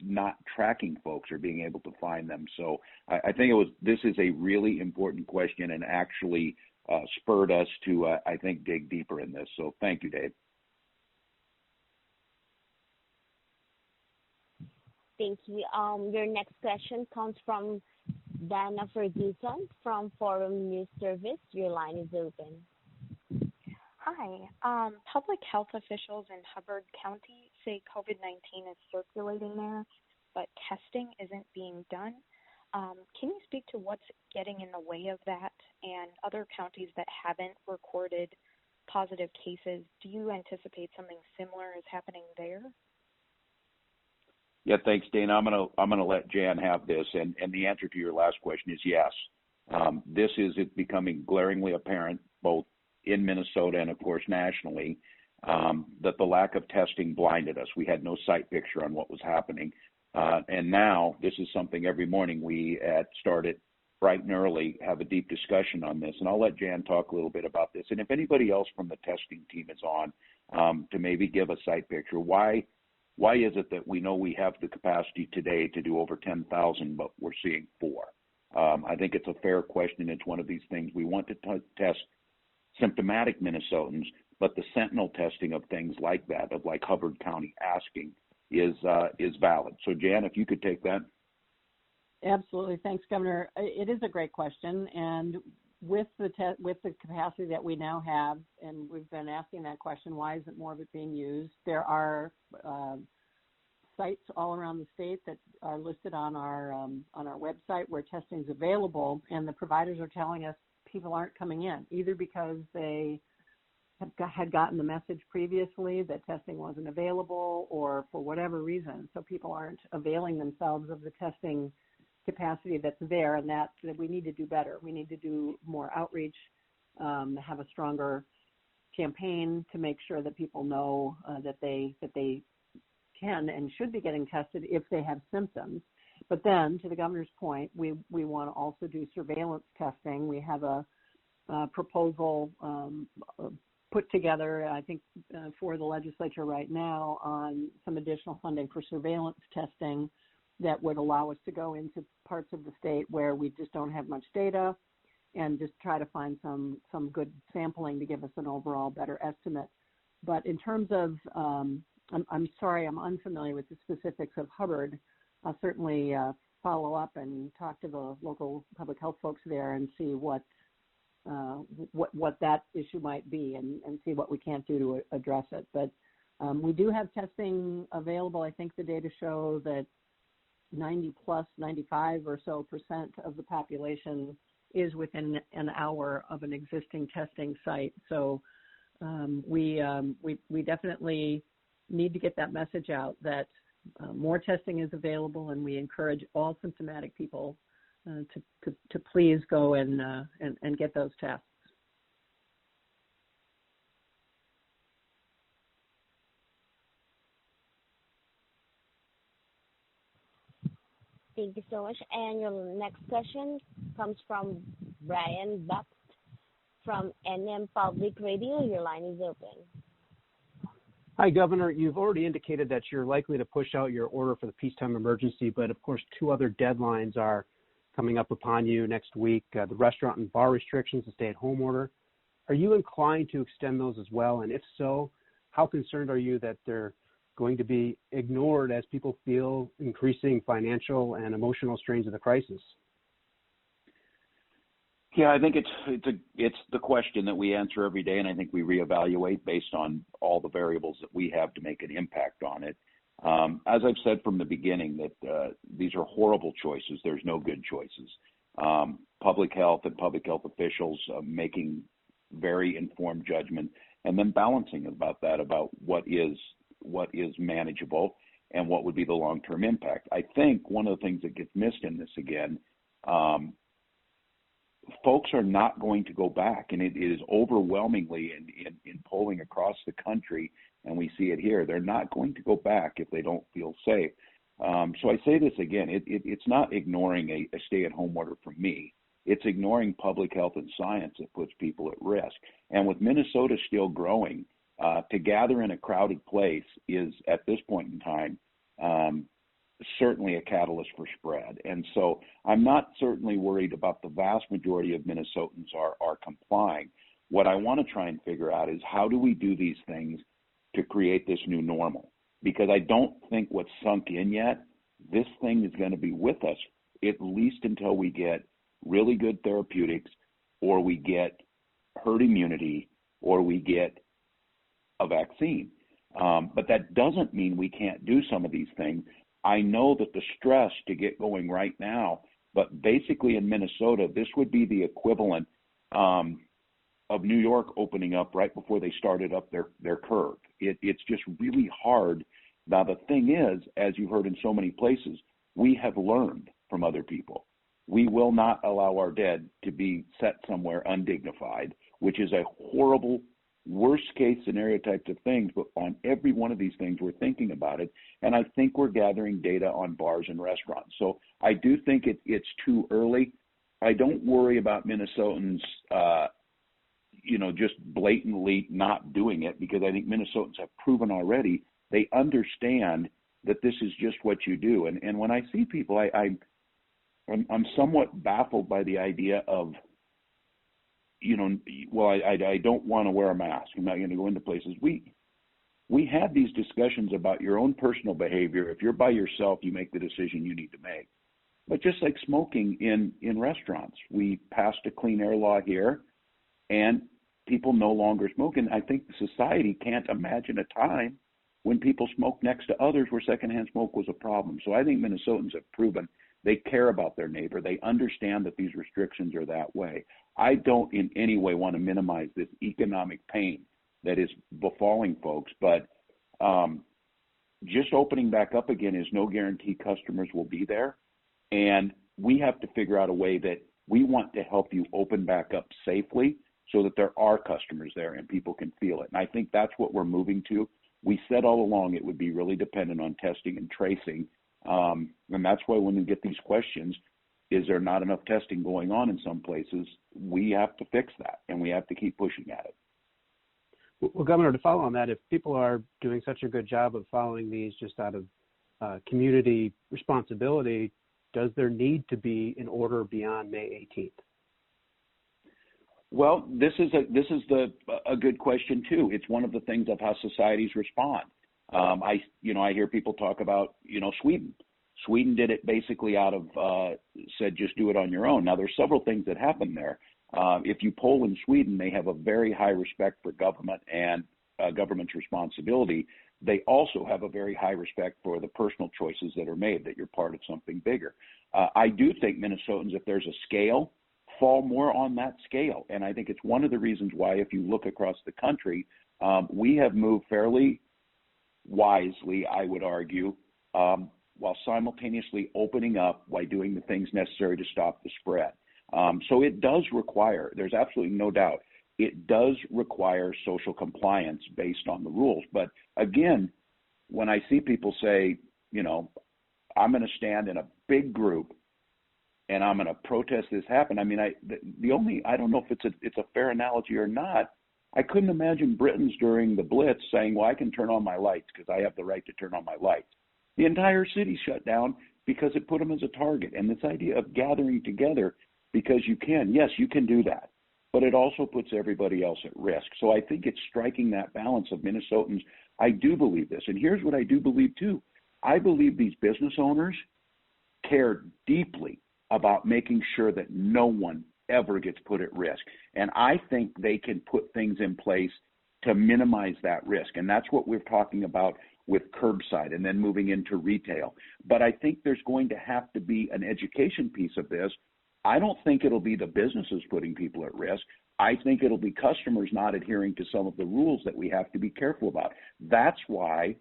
not tracking folks or being able to find them. So I think this is a really important question and actually spurred us to, I think, dig deeper in this. So thank you, Dave. Thank you. Your next question comes from Dana Ferguson from Forum News Service. Your line is open. Hi. Public health officials in Hubbard County say COVID-19 is circulating there, but testing isn't being done. Can you speak to what's getting in the way of that, and other counties that haven't recorded positive cases? Do you anticipate something similar is happening there? Yeah, thanks, Dana. I'm gonna let Jan have this, and the answer to your last question is yes. This is becoming glaringly apparent both in Minnesota and, of course, nationally, that the lack of testing blinded us. We had no sight picture on what was happening, and now this is something every morning we start it bright and early, have a deep discussion on this, and I'll let Jan talk a little bit about this. And if anybody else from the testing team is on, to maybe give a sight picture, why is it that we know we have the capacity today to do over 10,000, but we're seeing 4? I think it's a fair question. It's one of these things we want to test symptomatic Minnesotans, but the sentinel testing of things like that, of like Hubbard County asking, is valid. So, Jan, if you could take that. Absolutely. Thanks, Governor. It is a great question, and with the capacity that we now have, and we've been asking that question, why isn't more of it being used? There are sites all around the state that are listed on our website where testing is available, and the providers are telling us people aren't coming in, either because they had gotten the message previously that testing wasn't available, or for whatever reason. So people aren't availing themselves of the testing capacity that's there, and that we need to do better. We need to do more outreach, have a stronger campaign to make sure that people know that they can and should be getting tested if they have symptoms. But then, to the governor's point, we want to also do surveillance testing. We have a proposal put together, I think, for the legislature right now on some additional funding for surveillance testing that would allow us to go into parts of the state where we just don't have much data and just try to find some good sampling to give us an overall better estimate. But in terms of, I'm sorry, I'm unfamiliar with the specifics of Hubbard. I'll certainly follow up and talk to the local public health folks there and see what that issue might be, and see what we can't do to address it. But we do have testing available. I think the data show that 95 or so % of the population is within an hour of an existing testing site. So we definitely need to get that message out that more testing is available, and we encourage all symptomatic people to please go and get those tests. Thank you so much. And your next question comes from Brian Buck from NM Public Radio. Your line is open. Hi, Governor. You've already indicated that you're likely to push out your order for the peacetime emergency, but of course, 2 other deadlines are coming up upon you next week, the restaurant and bar restrictions, the stay-at-home order. Are you inclined to extend those as well? And if so, how concerned are you that they're going to be ignored as people feel increasing financial and emotional strains of the crisis? Yeah, I think it's the question that we answer every day, and I think we reevaluate based on all the variables that we have to make an impact on it. As I've said from the beginning, that these are horrible choices. There's no good choices. Public health and public health officials making very informed judgment, and then balancing about what is manageable and what would be the long-term impact. I think one of the things that gets missed in this again, folks are not going to go back, and it is overwhelmingly in polling across the country, and we see it here. They're not going to go back if they don't feel safe. So I say this again, it's not ignoring a stay-at-home order from me. It's ignoring public health and science that puts people at risk. And with Minnesota still growing, to gather in a crowded place is, at this point in time, certainly a catalyst for spread. And so I'm not certainly worried about the vast majority of Minnesotans are complying. What I want to try and figure out is how do we do these things to create this new normal? Because I don't think what's sunk in yet, this thing is going to be with us at least until we get really good therapeutics, or we get herd immunity, or we get a vaccine. But that doesn't mean we can't do some of these things. I know that the stress to get going right now, but basically in Minnesota, this would be the equivalent of New York opening up right before they started up their curve. It's just really hard. Now, the thing is, as you've heard in so many places, we have learned from other people. We will not allow our dead to be set somewhere undignified, which is a horrible, worst case scenario types of things. But on every one of these things, we're thinking about it. And I think we're gathering data on bars and restaurants. So I do think it's too early. I don't worry about Minnesotans, just blatantly not doing it, because I think Minnesotans have proven already they understand that this is just what you do. And when I see people, I'm somewhat baffled by the idea of, I don't want to wear a mask. I'm not going to go into places. We have these discussions about your own personal behavior. If you're by yourself, you make the decision you need to make. But just like smoking in restaurants, we passed a clean air law here, and people no longer smoke. And I think society can't imagine a time when people smoke next to others where secondhand smoke was a problem. So I think Minnesotans have proven they care about their neighbor. They understand that these restrictions are that way. I don't in any way want to minimize this economic pain that is befalling folks, but just opening back up again is no guarantee customers will be there. And we have to figure out a way that we want to help you open back up safely so that there are customers there and people can feel it. And I think that's what we're moving to. We said all along it would be really dependent on testing and tracing. And that's why when we get these questions, is there not enough testing going on in some places? We have to fix that, and we have to keep pushing at it. Well, Governor, to follow on that, if people are doing such a good job of following these just out of community responsibility, does there need to be an order beyond May 18th? Well, this is a good question too. It's one of the things of how societies respond. I hear people talk about Sweden. Sweden did it basically out of said just do it on your own. Now there's several things that happen there. If you poll in Sweden, they have a very high respect for government and government's responsibility. They also have a very high respect for the personal choices that are made, that you're part of something bigger. I do think Minnesotans, if there's a scale, fall more on that scale. And I think it's one of the reasons why, if you look across the country, we have moved fairly wisely, I would argue, while simultaneously opening up while doing the things necessary to stop the spread. So it does require, there's absolutely no doubt, it does require social compliance based on the rules. But again, when I see people say, I'm going to stand in a big group and I'm going to protest this happen. I mean, I don't know if it's a fair analogy or not. I couldn't imagine Britons during the Blitz saying, well, I can turn on my lights because I have the right to turn on my lights. The entire city shut down because it put them as a target. And this idea of gathering together because you can, yes, you can do that, but it also puts everybody else at risk. So I think it's striking that balance of Minnesotans. I do believe this. And here's what I do believe too. I believe these business owners care deeply about making sure that no one ever gets put at risk. And I think they can put things in place to minimize that risk. And that's what we're talking about with curbside and then moving into retail. But I think there's going to have to be an education piece of this. I don't think it'll be the businesses putting people at risk. I think it'll be customers not adhering to some of the rules that we have to be careful about. That's why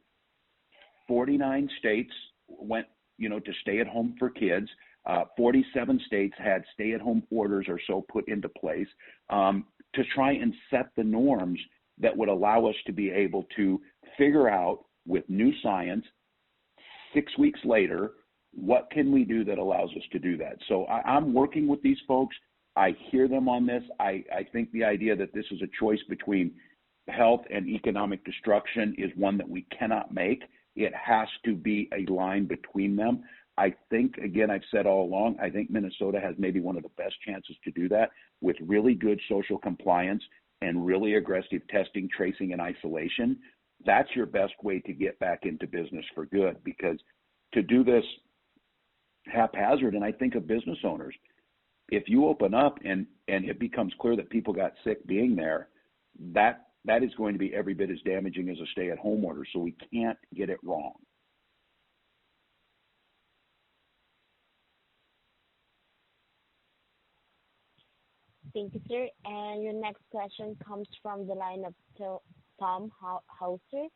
49 states went, to stay at home for kids. 47 states had stay-at-home orders or so put into place to try and set the norms that would allow us to be able to figure out with new science 6 weeks later, what can we do that allows us to do that? So I'm working with these folks. I hear them on this. I think the idea that this is a choice between health and economic destruction is one that we cannot make. It has to be a line between them. I think, again, I've said all along, I think Minnesota has maybe one of the best chances to do that with really good social compliance and really aggressive testing, tracing, and isolation. That's your best way to get back into business for good, because to do this haphazard. And I think of business owners. If you open up and it becomes clear that people got sick being there, that is going to be every bit as damaging as a stay-at-home order. So we can't get it wrong. Thank you, sir. And your next question comes from the line of Tom Hauser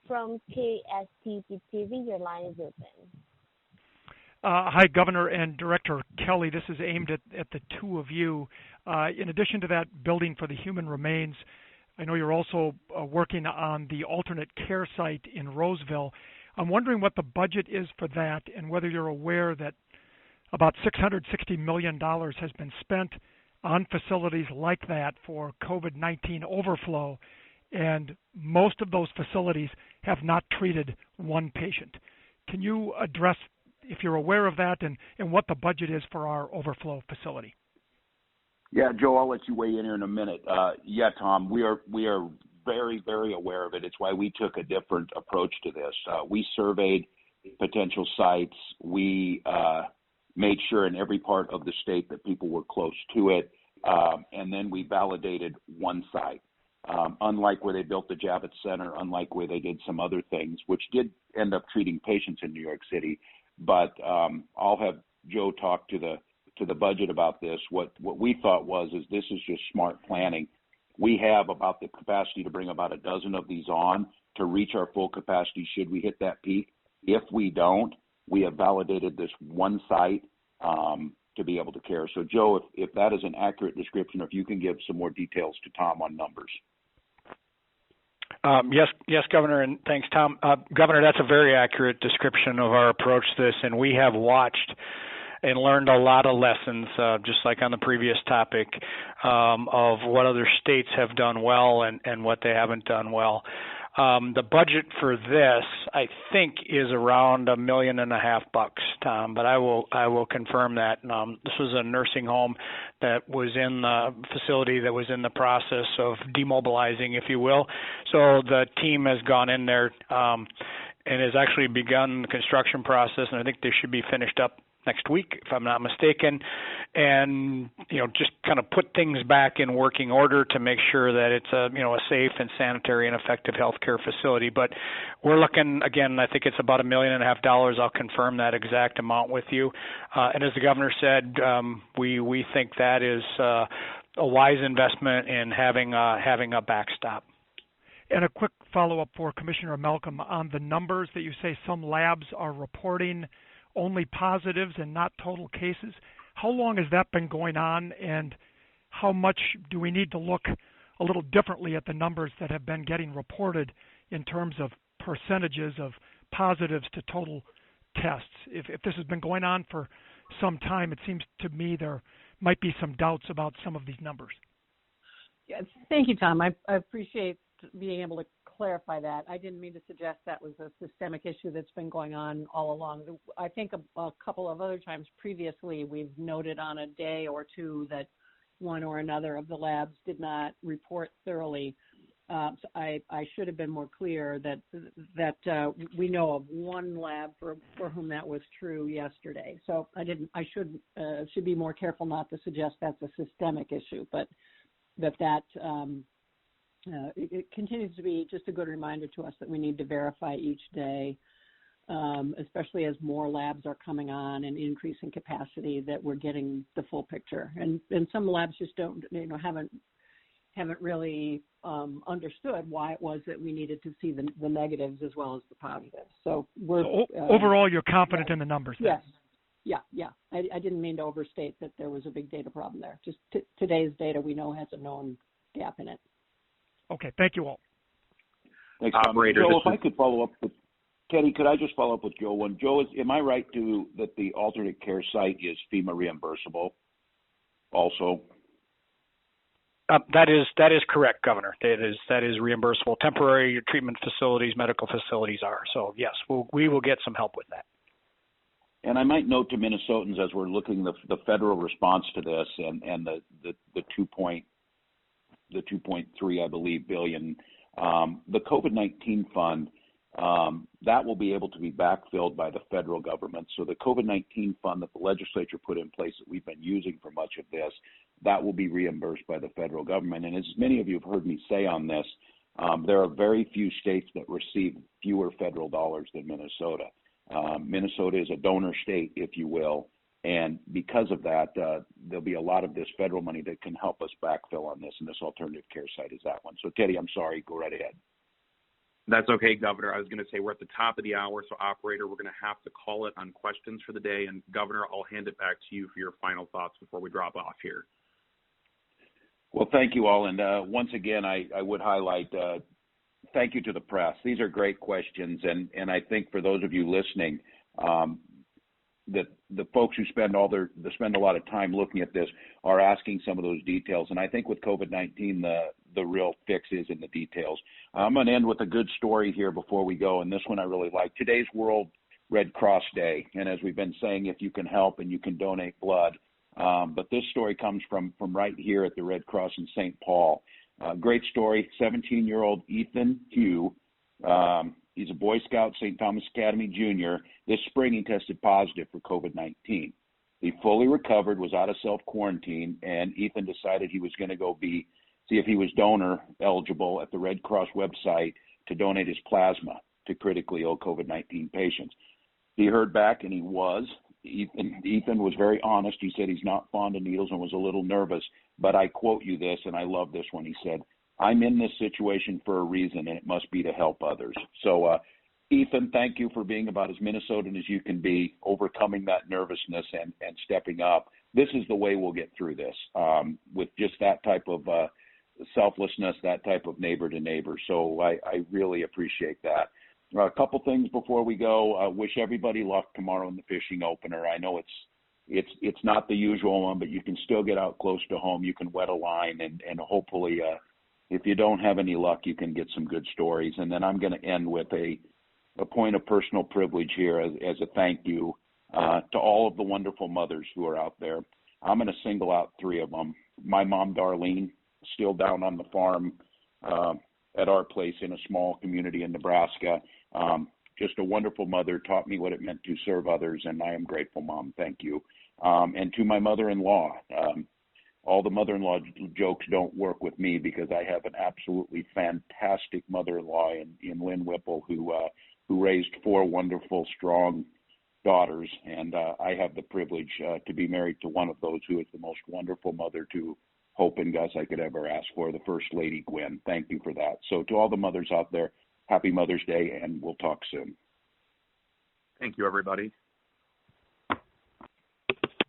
from KSTP TV. Your line is open. Hi, Governor and Director Kelly. This is aimed at the two of you. In addition to that building for the human remains, I know you're also working on the alternate care site in Roseville. I'm wondering what the budget is for that and whether you're aware that about $660 million has been spent on facilities like that for COVID-19 overflow, and most of those facilities have not treated one patient. Can you address, if you're aware of that, and what the budget is for our overflow facility? Yeah, Joe, I'll let you weigh in here in a minute. Yeah, Tom, we are very, very aware of it. It's why we took a different approach to this. We surveyed potential sites. We made sure in every part of the state that people were close to it, and then we validated one site. Unlike where they built the Javits Center, unlike where they did some other things, which did end up treating patients in New York City. But I'll have Joe talk to the budget about this. What we thought is this is just smart planning. We have about the capacity to bring about a dozen of these on to reach our full capacity should we hit that peak. If we don't, we have validated this one site to be able to care. So, Joe, if that is an accurate description, or if you can give some more details to Tom on numbers. Yes, Governor, and thanks, Tom. Governor, that's a very accurate description of our approach to this, and we have watched and learned a lot of lessons, just like on the previous topic, of what other states have done well and what they haven't done well. The budget for this, I think, is around $1.5 million, Tom, but I will confirm that. This was a nursing home that was in the facility that was in the process of demobilizing, if you will. So the team has gone in there and has actually begun the construction process, and I think they should be finished up next week, if I'm not mistaken, and just kind of put things back in working order to make sure that it's a safe and sanitary and effective healthcare facility. But we're looking, again, I think it's about $1.5 million. I'll confirm that exact amount with you. And as the governor said, we think that is a wise investment in having a backstop. And a quick follow-up for Commissioner Malcolm on the numbers that you say some labs are reporting only positives and not total cases. How long has that been going on, and how much do we need to look a little differently at the numbers that have been getting reported in terms of percentages of positives to total tests? If this has been going on for some time, it seems to me there might be some doubts about some of these numbers. Yes, thank you, Tom. I appreciate being able to clarify that. I didn't mean to suggest that was a systemic issue that's been going on all along. I think a couple of other times previously we've noted on a day or two that one or another of the labs did not report thoroughly. So I should have been more clear that we know of one lab for whom that was true yesterday. So I should be more careful not to suggest that's a systemic issue, but it continues to be just a good reminder to us that we need to verify each day, especially as more labs are coming on and increasing capacity, that we're getting the full picture. And some labs just haven't really understood why it was that we needed to see the negatives as well as the positives. So overall, you're confident in the numbers then? Yes. Yeah. I didn't mean to overstate that there was a big data problem there. Just today's data we know has a known gap in it. Okay, thank you all. Thanks, Tom. Joe, if I could follow up with Teddy, could I just follow up with Joe one? Joe, am I right that the alternate care site is FEMA reimbursable also? That is correct, Governor. That is reimbursable. Temporary treatment facilities, medical facilities are. So yes, we will get some help with that. And I might note to Minnesotans as we're looking the federal response to this and the 2.3, I believe, billion. The COVID-19 fund that will be able to be backfilled by the federal government. So the COVID-19 fund that the legislature put in place that we've been using for much of this, that will be reimbursed by the federal government. And as many of you have heard me say on this, there are very few states that receive fewer federal dollars than Minnesota. Minnesota is a donor state, if you will, and because of that, there'll be a lot of this federal money that can help us backfill on this, and this alternative care site is that one. So, Teddy, I'm sorry, go right ahead. That's okay, Governor. I was going to say we're at the top of the hour, so operator, we're going to have to call it on questions for the day. And Governor, I'll hand it back to you for your final thoughts before we drop off here. Well, thank you all. And once again, I would highlight thank you to the press. These are great questions. And I think for those of you listening, that the folks who spend a lot of time looking at this are asking some of those details. And I think with COVID-19, the real fix is in the details. I'm going to end with a good story here before we go. And this one I really like. Today's World Red Cross Day. And as we've been saying, if you can help and you can donate blood. But this story comes from right here at the Red Cross in St. Paul. Great story. 17-year-old Ethan Hugh. He's a Boy Scout, St. Thomas Academy Junior. This spring he tested positive for COVID-19. He fully recovered, was out of self-quarantine, and Ethan decided he was going to go see if he was donor eligible at the Red Cross website to donate his plasma to critically ill COVID-19 patients. He heard back, and he was. Ethan was very honest. He said he's not fond of needles and was a little nervous, but I quote you this, and I love this one. He said, "I'm in this situation for a reason, and it must be to help others." So, Ethan, thank you for being about as Minnesotan as you can be, overcoming that nervousness and stepping up. This is the way we'll get through this, with just that type of selflessness, that type of neighbor to neighbor. So I really appreciate that. A couple things before we go. Wish everybody luck tomorrow in the fishing opener. I know it's not the usual one, but you can still get out close to home. You can wet a line, and hopefully, if you don't have any luck, you can get some good stories. And then I'm going to end with a point of personal privilege here as a thank you to all of the wonderful mothers who are out there. I'm going to single out three of them. My mom, Darlene, still down on the farm at our place in a small community in Nebraska. Just a wonderful mother, taught me what it meant to serve others, and I am grateful, Mom. Thank you. And to my mother-in-law, all the mother-in-law jokes don't work with me because I have an absolutely fantastic mother-in-law in Lynn Whipple who raised four wonderful, strong daughters, and I have the privilege to be married to one of those who is the most wonderful mother to Hope and Gus I could ever ask for, the First Lady Gwen. Thank you for that. So to all the mothers out there, happy Mother's Day, and we'll talk soon. Thank you, everybody.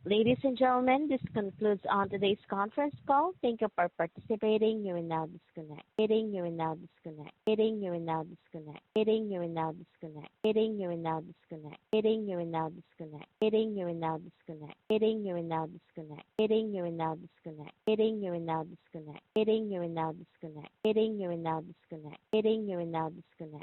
Ladies and gentlemen, this concludes on today's conference call. Thank you for participating. You will now disconnect. You will now disconnect. You will now disconnect. You will now disconnect. You will now disconnect. You will now disconnect. You will now disconnect. You will now disconnect. You will now disconnect. You will now disconnect. You will now disconnect. You will now disconnect. You will now disconnect. You will now disconnect.